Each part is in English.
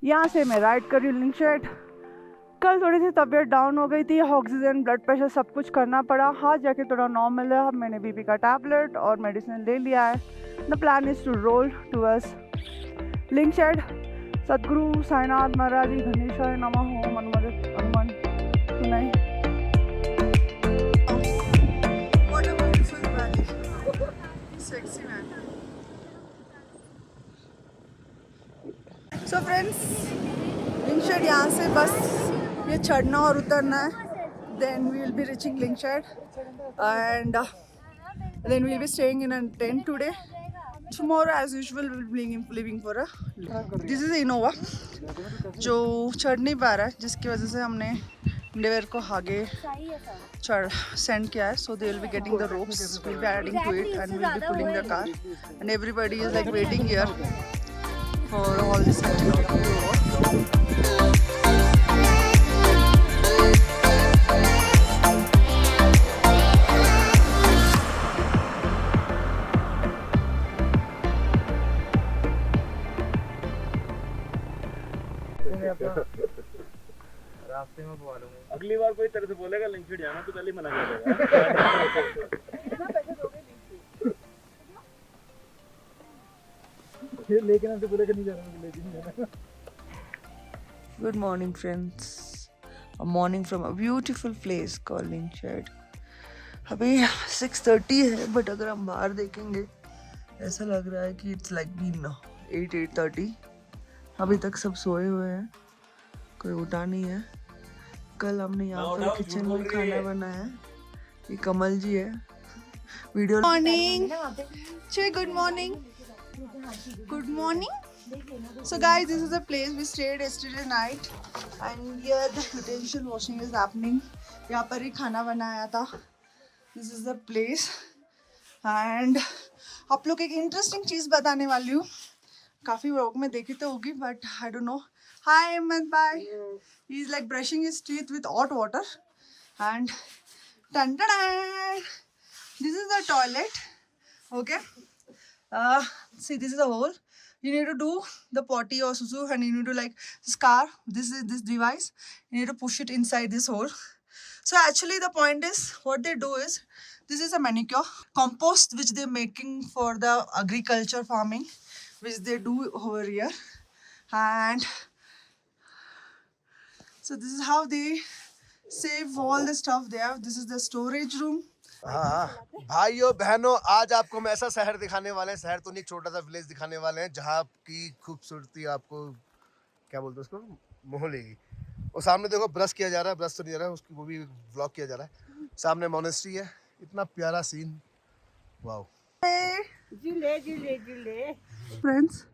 यहाँ से मैं राइड कर रही हूँ लिंकशेड। कल थोड़ी सी तबीयत डाउन हो गई थी, ऑक्सीजन ब्लड प्रेशर सब कुछ करना पड़ा। हाँ जाके थोड़ा नॉर्मल है। मैंने बीपी का टैबलेट और मेडिसिन ले लिया है। The plan is to roll towards लिंकशेड। सद्गुरु साईनाथ महाराज गणेशाय नमः ओम हनुमान सुनाई। What a beautiful valley. Sexy man. So friends, लिंकशेड यहाँ से बस ये चढ़ना और उतरना है. Then we will be reaching Lingshed and then we will be staying in a tent today. Tomorrow as usual we will be leaving for a. This is Innova जो चढ़ नहीं पा रहा है, जिसकी वजह से हमने इंडिवेयर को आगे सेंड किया है. So they will be getting the ropes, we will be adding to it and we will be pulling the car and everybody is like waiting here for all this activity to go on. रास्ते में बोल लूंगा, अगली बार कोई तरह से बोलेगा linked जाना तो पहले मना कर देगा। कितना पैसे दोगे लिंक्ड? ये लेकिन हमसे बोलेगा नहीं जाना, लेकिन नहीं जाना। Good morning friends, a morning from a beautiful place called Lingshed. अभी 6:30 है, बट अगर हम बाहर देखेंगे ऐसा लग रहा है कि it's like been 8:30. अभी तक सब सोए हुए हैं, कोई उठा नहीं है. कल हमने यहाँ पर किचन में खाना बनाया. ये कमल जी है. Video morning good morning good morning. So guys, this is the place we stayed yesterday night and here the utensil washing is happening. यहाँ पर ही खाना बनाया था. This is the place and आप लोग एक इंटरेस्टिंग चीज़ बताने वाली हूँ. काफ़ी व्लॉग में देखी तो होगी but I don't know. Hi Ahmed bhai. He's like brushing his teeth with hot water and dun dun dun. This is the toilet. Okay. See, this is the hole. You need to do the potty or susu and you need to like scarf. This is this device. You need to push it inside this hole. So actually the point is what they do is this is a manicure compost which they're making for the agriculture farming which they do over here. And so this is how they save all the stuff there. This is the storage room. हाँ भाइयों बहनों, आज आपको हम ऐसा शहर दिखाने वाले हैं. शहर तो नहीं, छोटा सा विलेज दिखाने वाले हैं जहाँ की खूबसूरती आपको क्या बोलते हैं उसको मोह लेगी. और सामने देखो ब्रश किया जा रहा है, ब्रश तो नहीं जा रहा है उसकी, वो भी व्लॉग किया जा रहा है. सामने मोनेस्ट्री है. इतना प्यारा scene. Wow. Friends,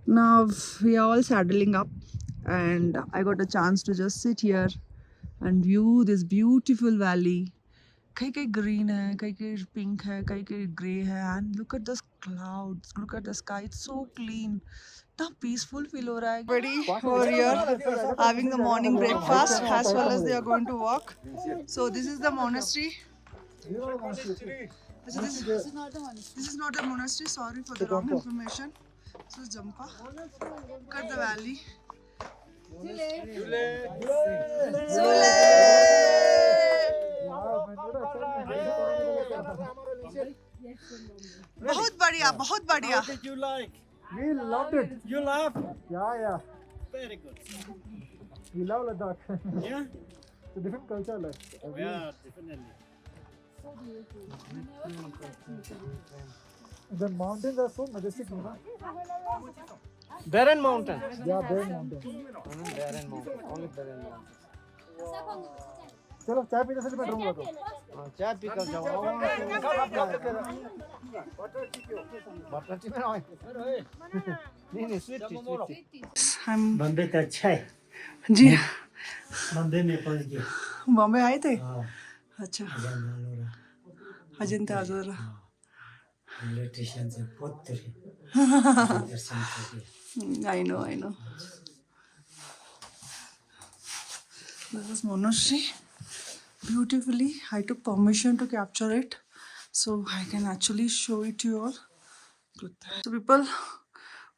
now we are all saddling up and I got a chance to just sit here and view this beautiful valley. कहीं green है, कहीं pink है, कहीं grey है. And look at the clouds, look at the sky, it's so clean. इतना peaceful feel हो रहा है. Everybody over here having the morning breakfast as well as they are going to walk. So this is the monastery. This is not a monastery, sorry for the wrong information. This is Gompa. Look at the valley. बहुत बढ़िया, बहुत बढ़िया. How did you like? We loved it. You laughed? Yeah. Very good. We love Ladakh. Yeah? It's a different culture, like. Yeah, definitely. The mountains are so majestic, no? Barren mountain. Yeah, barren mountain. Barren mountain. Only barren mountain. चलो चाय पीने से मैं रहूँगा तो. चाय P कर जाओ. नहीं स्वीट टी. बॉम्बे तो अच्छा है जी. बॉम्बे में पहुंच गए. बॉम्बे आए थे. अच्छा. अजंता अजोरा. इलेक्ट्रिशियन से बहुत I know. This is monastery. Beautifully. I took permission to capture it, so I can actually show it to you all. So people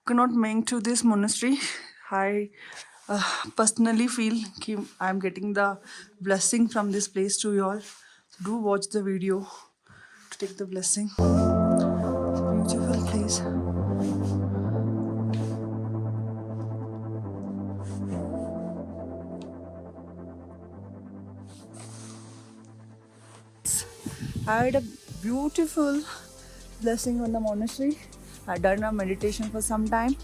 cannot make to this monastery. I personally feel कि I'm getting the blessing from this place to you all. Do watch the video to take the blessing. Beautiful place. I had a beautiful blessing on the monastery. I'd done a meditation for some time.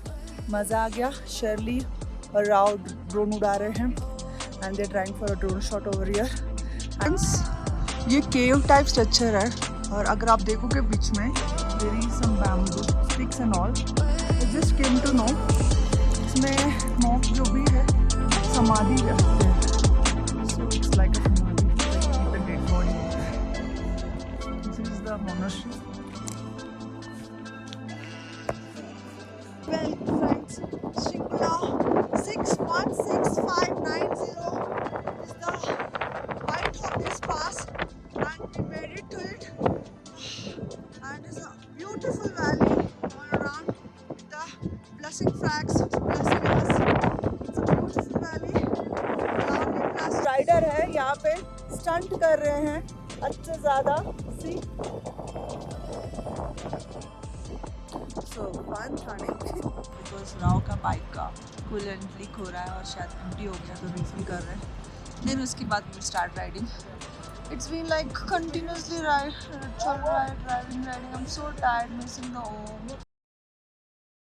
मज़ा आ गया. Shirley और Rao drone उड़ा रहे हैं and they're trying for a drone shot over here. ये cave type structure है और अगर आप देखोगे बीच में there is some bamboo sticks and all. I just came to know इसमें monk जो भी है समाधि रखते हैं. So it's like a समाधि, like a dead body. This is the monastery. Well, friends, Sengge-La 616590 is the height of this pass, and we made it to it. And it's a beautiful valley all around with the blessing flags blessing us. It's a beautiful valley. Lovely plus rider है यहाँ पे stunt कर रहे हैं अच्छे ज़्यादा. See. So fun था नहीं because राव का बाइक का कूलेंट लीक हो रहा है और शायद एम्प्टी हो गया तो रिफिल कर रहे हैं. देन उसके बाद we start riding. It's been like continuously ride चल रहा है driving. I'm so tired missing the home.